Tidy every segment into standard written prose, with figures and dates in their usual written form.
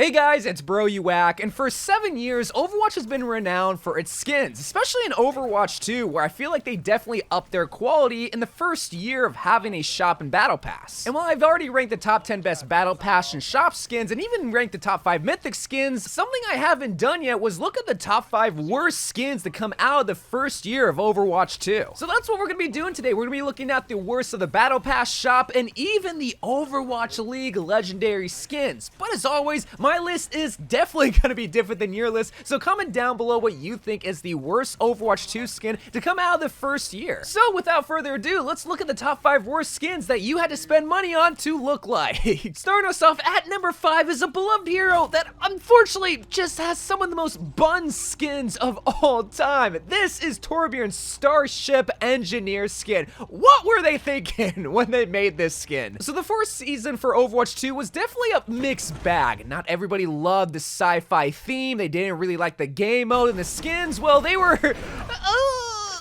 Hey guys, it's Bro You Whack, and for 7 years, Overwatch has been renowned for its skins, especially in Overwatch 2, where I feel like they definitely upped their quality in the first year of having a shop and battle pass. And while I've already ranked the top 10 best battle pass and shop skins, and even ranked the top 5 mythic skins, something I haven't done yet was look at the top 5 worst skins that come out of the first year of Overwatch 2. So that's what we're going to be doing today. We're going to be looking at the worst of the battle pass, shop, and even the Overwatch League legendary skins. But as always, my list is definitely going to be different than your list, so comment down below what you think is the worst Overwatch 2 skin to come out of the first year. So without further ado, let's look at the top 5 worst skins that you had to spend money on to look like. Starting us off at number 5 is a beloved hero that unfortunately just has some of the most bun skins of all time. This is Torbjorn's Starship Engineer skin. What were they thinking when they made this skin? So the first season for Overwatch 2 was definitely a mixed bag. Not everybody loved the sci-fi theme, they didn't really like the game mode, and the skins, well, they were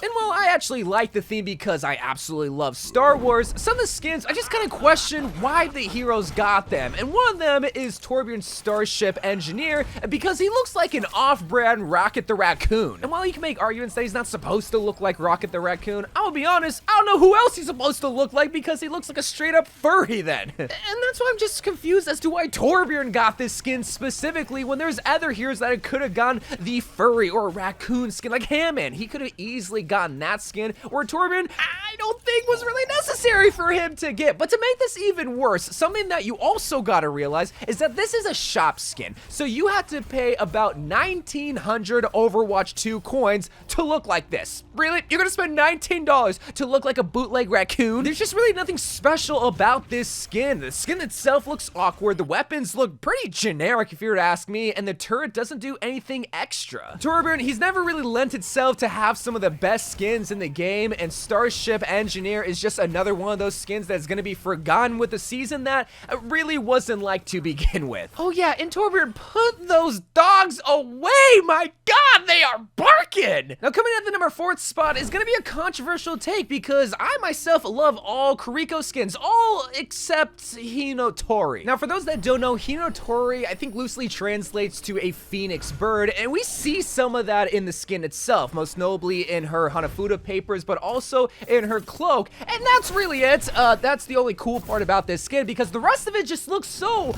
and while I actually like the theme because I absolutely love Star Wars, some of the skins, I just kind of question why the heroes got them. And one of them is Torbjorn's Starship Engineer, because he looks like an off-brand Rocket the Raccoon. And while you can make arguments that he's not supposed to look like Rocket the Raccoon, I'll be honest, I don't know who else he's supposed to look like because he looks like a straight-up furry then. And that's why I'm just confused as to why Torbjorn got this skin specifically when there's other heroes that could have gone the furry or raccoon skin, like Hammond. He could have easily gotten that skin, where Torbjorn, I don't think was really necessary for him to get. But to make this even worse, something that you also gotta realize is that this is a shop skin, so you had to pay about 1,900 Overwatch 2 coins to look like this. Really? You're gonna spend $19 to look like a bootleg raccoon? There's just really nothing special about this skin. The skin itself looks awkward, the weapons look pretty generic if you were to ask me, and the turret doesn't do anything extra. Torbjorn, he's never really lent itself to have some of the best skins in the game, and Starship Engineer is just another one of those skins that's gonna be forgotten with a season that really wasn't like to begin with. Oh yeah, and Torbjorn, put those dogs away! My god, they are barking! Now coming at the number 4th spot is gonna be a controversial take because I myself love all Kiriko skins, all except Hinotori. Now for those that don't know, Hinotori I think loosely translates to a phoenix bird, and we see some of that in the skin itself, most notably in her Hanafuda papers, but also in her cloak, and that's really it. That's the only cool part about this skin, because the rest of it just looks so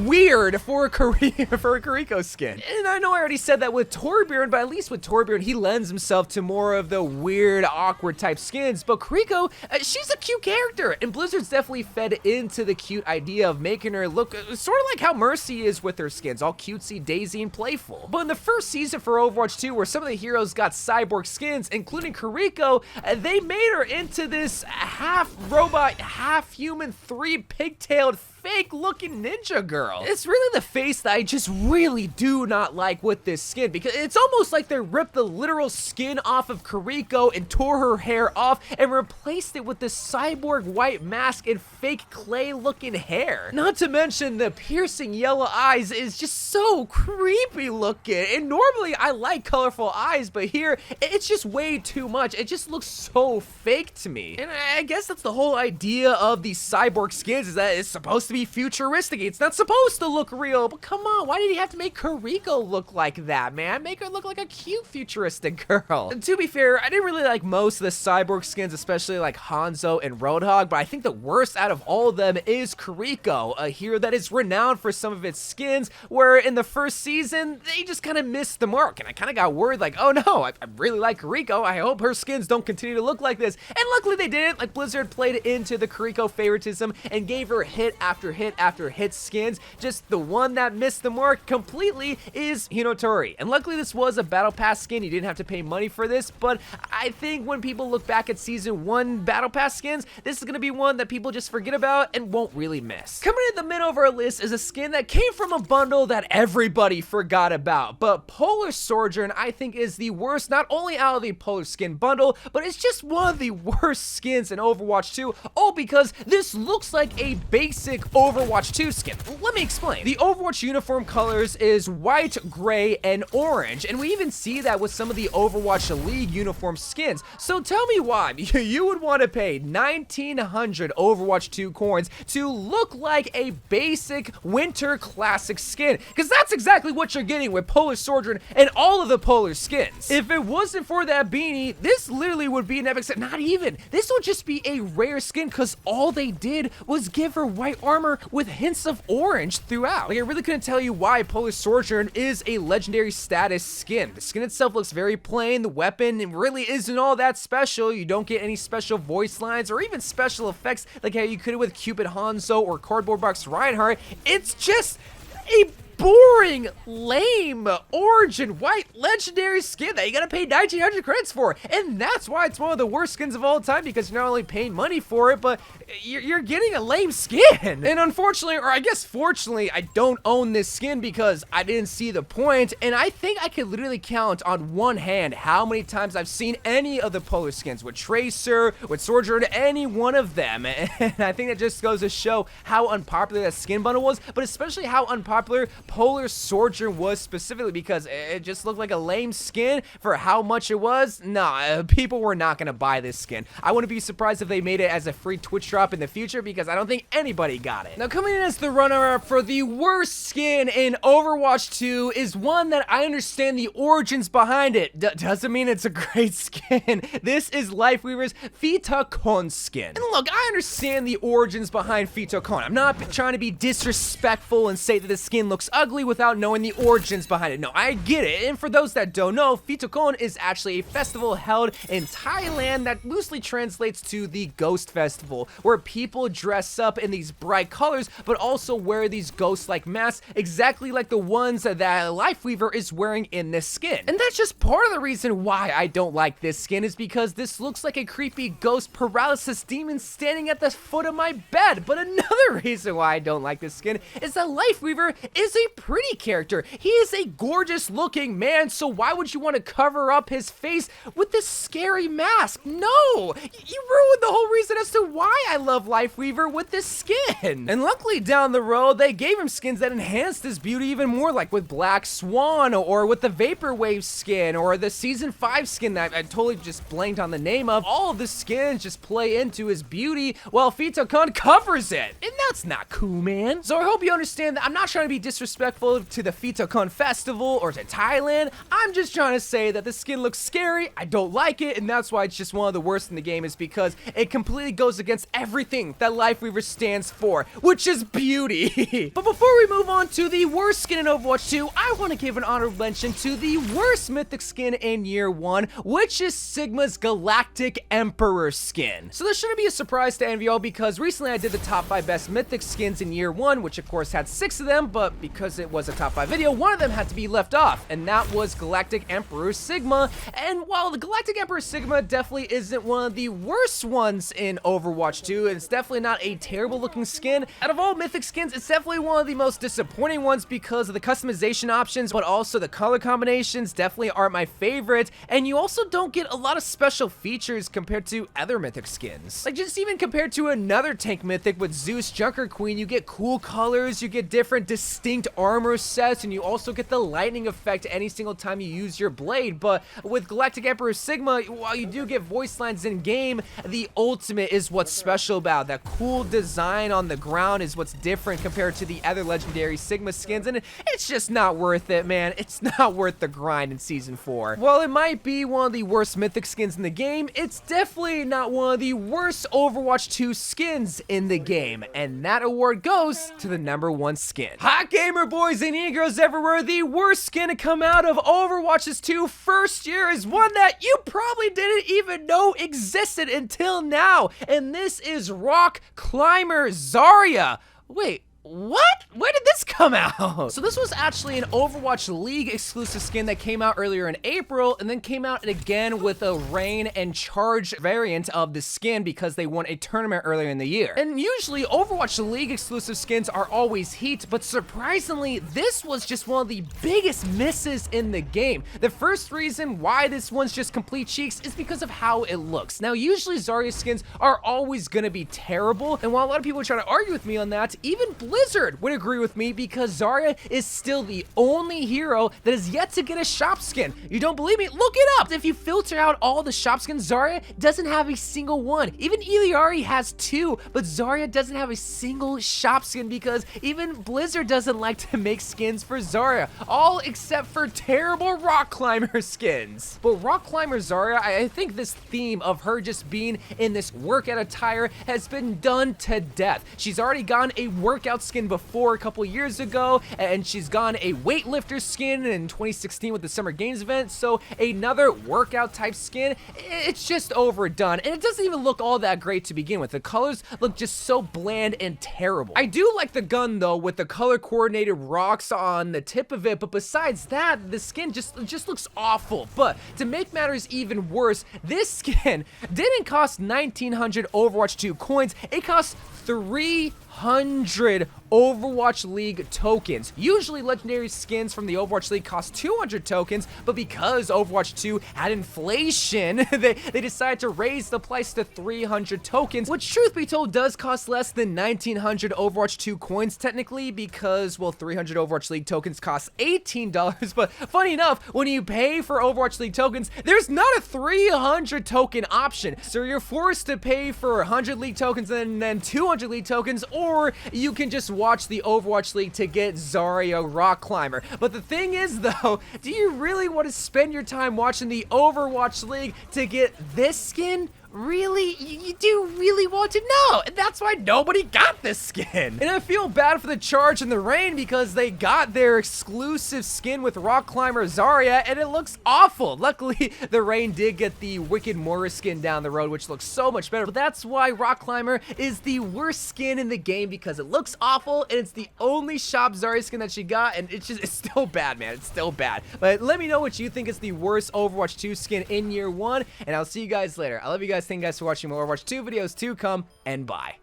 weird for a Kiriko skin. And I know I already said that with Torbjorn, but at least with Torbjorn, he lends himself to more of the weird, awkward type skins, but Kiriko, she's a cute character, and Blizzard's definitely fed into the cute idea of making her look sort of like how Mercy is with her skins, all cutesy, daisy, and playful. But in the first season for Overwatch 2, where some of the heroes got cyborg skins, including Kiriko, they made her into this half robot, half human, 3-pigtailed fake looking ninja girl. It's really the face that I just really do not like with this skin, because it's almost like they ripped the literal skin off of Kiriko and tore her hair off and replaced it with this cyborg white mask and fake clay looking hair. Not to mention the piercing yellow eyes is just so creepy looking, and normally I like colorful eyes, but here it's just way too much. It just looks so fake to me. And I guess that's the whole idea of these cyborg skins, is that it's supposed to be futuristic. It's not supposed to look real, but come on, why did he have to make Kiriko look like that, man? Make her look like a cute futuristic girl. And to be fair, I didn't really like most of the cyborg skins, especially like Hanzo and Roadhog, but I think the worst out of all of them is Kiriko, a hero that is renowned for some of its skins, where in the first season, they just kind of missed the mark, and I kind of got worried, like, oh no, I really like Kiriko, I hope her skins don't continue to look like this, and luckily they didn't. Like, Blizzard played into the Kiriko favoritism and gave her hit after hit after hit skins. Just the one that missed the mark completely is Hinotori, and luckily this was a battle pass skin. You didn't have to pay money for this, but I think when people look back at season 1 battle pass skins, this is going to be one that people just forget about and won't really miss. Coming in the middle of our list is a skin that came from a bundle that everybody forgot about, but Polar Sojourn I think is the worst, not only out of the Polar Skin bundle, but it's just one of the worst skins in Overwatch 2, all because this looks like a basic Overwatch 2 skin. Let me explain. The Overwatch uniform colors is white, gray, and orange, and we even see that with some of the Overwatch League uniform skins. So tell me why you would want to pay 1,900 Overwatch 2 coins to look like a basic winter classic skin, because that's exactly what you're getting with Polar Soldier and all of the Polar skins. If it wasn't for that beanie, this literally would be an epic set. Not even. This would just be a rare skin, because all they did was give her white armor with hints of orange throughout. Like, I really couldn't tell you why Polar Soldier is a legendary status skin. The skin itself looks very plain. The weapon really isn't all that special. You don't get any special voice lines or even special effects like how you could with Cupid Hanzo or Cardboard Box Reinhardt. It's just a boring, lame, orange and white legendary skin that you gotta pay 1,900 credits for. And that's why it's one of the worst skins of all time, because you're not only paying money for it, but you're getting a lame skin. And unfortunately, or I guess fortunately, I don't own this skin because I didn't see the point, and I think I could literally count on one hand how many times I've seen any of the Polar skins, with Tracer, with Soldier, any one of them. And I think that just goes to show how unpopular that skin bundle was, but especially how unpopular Polar Soldier was specifically, because it just looked like a lame skin for how much it was. Nah, people were not gonna buy this skin. I wouldn't be surprised if they made it as a free Twitch drop in the future, because I don't think anybody got it. Now, coming in as the runner-up for the worst skin in Overwatch 2 is one that I understand the origins behind it. Doesn't mean it's a great skin. This is Lifeweaver's Fitacon skin. And look, I understand the origins behind Fitacon. I'm not trying to be disrespectful and say that the skin looks ugly without knowing the origins behind it. No, I get it. And for those that don't know, Fitacon is actually a festival held in Thailand that loosely translates to the Ghost Festival, where people dress up in these bright colors, but also wear these ghost-like masks, exactly like the ones that Lifeweaver is wearing in this skin. And that's just part of the reason why I don't like this skin, is because this looks like a creepy ghost paralysis demon standing at the foot of my bed. But another reason why I don't like this skin is that Lifeweaver is a pretty character. He is a gorgeous looking man, so why would you want to cover up his face with this scary mask? No! You ruined the whole reason as to why I love Lifeweaver with this skin. And luckily down the road, they gave him skins that enhanced his beauty even more, like with Black Swan, or with the Vaporwave skin, or the Season 5 skin that I totally just blanked on the name of. All of the skins just play into his beauty, while Fitacon covers it. And that's not cool, man. So I hope you understand that I'm not trying to be disrespectful to the Fitacon Festival or to Thailand. I'm just trying to say that the skin looks scary, I don't like it, and that's why it's just one of the worst in the game, is because it completely goes against everything that Lifeweaver stands for, which is beauty. But before we move on to the worst skin in Overwatch 2, I want to give an honorable mention to the worst Mythic skin in Year 1, which is Sigma's Galactic Emperor skin. So this shouldn't be a surprise to any of y'all, because recently I did the top 5 best Mythic skins in Year 1, which of course had 6 of them, but because it was a top 5 video, one of them had to be left off, and that was Galactic Emperor Sigma. And while the Galactic Emperor Sigma definitely isn't one of the worst ones in Overwatch 2, it's definitely not a terrible looking skin. Out of all Mythic skins, it's definitely one of the most disappointing ones because of the customization options, but also the color combinations definitely aren't my favorite, and you also don't get a lot of special features compared to other Mythic skins. Like, just even compared to another tank Mythic with Zeus Junker Queen, you get cool colors, you get different distinct armor sets, and you also get the lightning effect any single time you use your blade. But with Galactic Emperor Sigma, while you do get voice lines in game, the ultimate is what's special about. That cool design on the ground is what's different compared to the other legendary Sigma skins, and it's just not worth it, man. It's not worth the grind in Season 4. While it might be one of the worst Mythic skins in the game, it's definitely not one of the worst Overwatch 2 skins in the game, and that award goes to the #1 skin. Hot gamer boys and e-girls everywhere, the worst skin to come out of Overwatch's 2 first year is one that you probably didn't even know existed until now, and this is Rock Climber Zarya. Wait, What? Where did this come out? So this was actually an Overwatch League exclusive skin that came out earlier in April and then came out again with a Rain and Charge variant of the skin because they won a tournament earlier in the year. And usually Overwatch League exclusive skins are always heat, but surprisingly, this was just one of the biggest misses in the game. The first reason why this one's just complete cheeks is because of how it looks. Now, usually Zarya skins are always gonna be terrible, and while a lot of people try to argue with me on that, even Blizzard would agree with me because Zarya is still the only hero that is yet to get a shop skin. You don't believe me? Look it up! If you filter out all the shop skins, Zarya doesn't have a single one. Even Iliari has 2, but Zarya doesn't have a single shop skin because even Blizzard doesn't like to make skins for Zarya, all except for terrible Rock Climber skins. But Rock Climber Zarya, I think this theme of her just being in this workout attire has been done to death. She's already gotten a workout skin before a couple years ago, and she's gotten a weightlifter skin in 2016 with the Summer Games event, so another workout type skin, it's just overdone, and it doesn't even look all that great to begin with. The colors look just so bland and terrible. I do like the gun though, with the color coordinated rocks on the tip of it, but besides that, the skin just looks awful. But to make matters even worse, this skin didn't cost 1900 Overwatch 2 coins, it cost 300 Overwatch League tokens. Usually legendary skins from the Overwatch League cost 200 tokens, but because Overwatch 2 had inflation, they decided to raise the price to 300 tokens, which truth be told does cost less than 1900 Overwatch 2 coins technically because, well, 300 Overwatch League tokens cost $18, but funny enough, when you pay for Overwatch League tokens, there's not a 300 token option, so you're forced to pay for 100 League tokens and then 200 League tokens, or you can just watch the Overwatch League to get Zarya Rock Climber. But the thing is though, do you really want to spend your time watching the Overwatch League to get this skin? Really? You do really want to know, and that's why nobody got this skin. And I feel bad for the Charge and the Rain because they got their exclusive skin with Rock Climber Zarya, and it looks awful. Luckily, the Rain did get the Wicked Moira skin down the road, which looks so much better, but that's why Rock Climber is the worst skin in the game because it looks awful, and it's the only shop Zarya skin that she got, and it's still bad, man. It's still bad. But let me know what you think is the worst Overwatch 2 skin in year 1, and I'll see you guys later. I love you guys. Thank you guys for watching more Overwatch 2 videos to come, and bye.